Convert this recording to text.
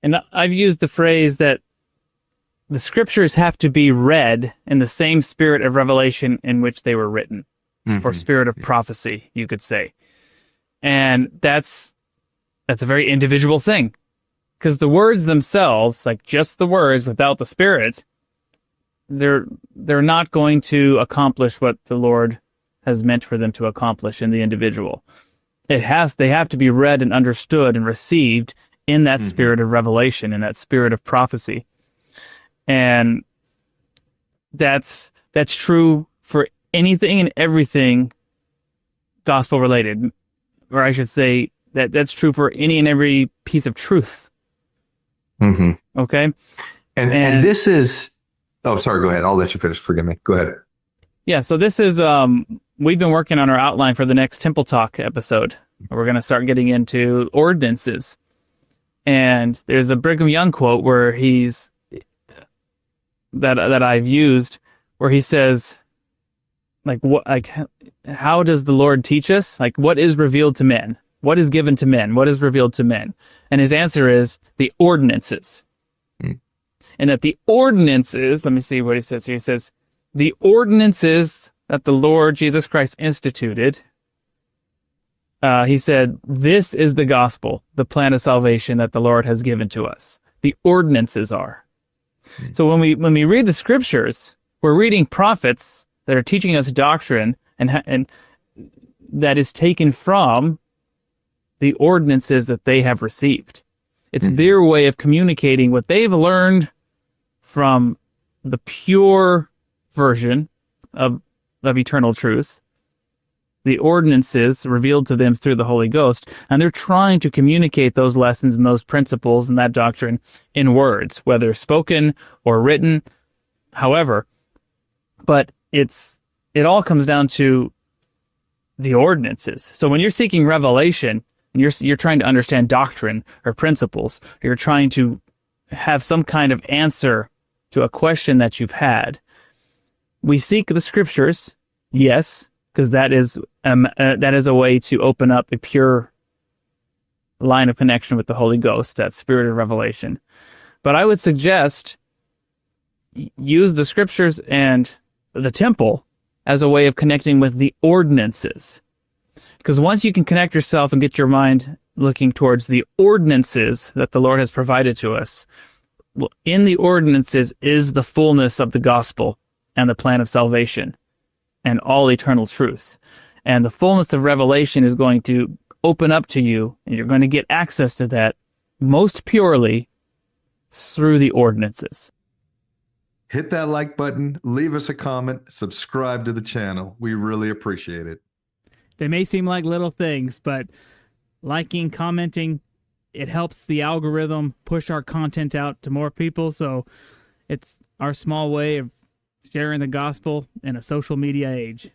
And I've used the phrase that the scriptures have to be read in the same spirit of revelation in which they were written, or spirit of prophecy, you could say. And that's a very individual thing, because the words themselves, like just the words without the spirit, they're not going to accomplish what the Lord has meant for them to accomplish in the individual. They have to be read and understood and received in that spirit of revelation, in that spirit of prophecy. And that's true for anything and everything gospel related, or I should say that's true for any and every piece of truth. Okay. And this is, oh, sorry, go ahead. I'll let you finish. Forgive me. Go ahead. Yeah. So this is, we've been working on our outline for the next Temple Talk episode. We're going to start getting into ordinances. And there's a Brigham Young quote where that I've used, where he says, how does the Lord teach us? Like, what is revealed to men? What is given to men? What is revealed to men? And his answer is the ordinances. And that the ordinances, let me see what he says here. He says, the ordinances that the Lord Jesus Christ instituted, he said, this is the gospel, the plan of salvation that the Lord has given to us. The ordinances are. So when we read the scriptures, we're reading prophets that are teaching us doctrine and that is taken from the ordinances that they have received. It's their way of communicating what they've learned from the pure version of eternal truth, the ordinances revealed to them through the Holy Ghost, and they're trying to communicate those lessons and those principles and that doctrine in words, whether spoken or written, however. But it all comes down to the ordinances. So when you're seeking revelation and you're trying to understand doctrine or principles, or you're trying to have some kind of answer to a question that you've had, we seek the scriptures, yes, because that is a way to open up a pure line of connection with the Holy Ghost, that spirit of revelation. But I would suggest use the scriptures and the temple as a way of connecting with the ordinances. Because once you can connect yourself and get your mind looking towards the ordinances that the Lord has provided to us, well, in the ordinances is the fullness of the gospel and the plan of salvation and all eternal truth. And the fullness of revelation is going to open up to you, and you're going to get access to that most purely through the ordinances. Hit that like button, leave us a comment, subscribe to the channel. We really appreciate it. They may seem like little things, but liking, commenting, it helps the algorithm push our content out to more people. So it's our small way of sharing the gospel in a social media age.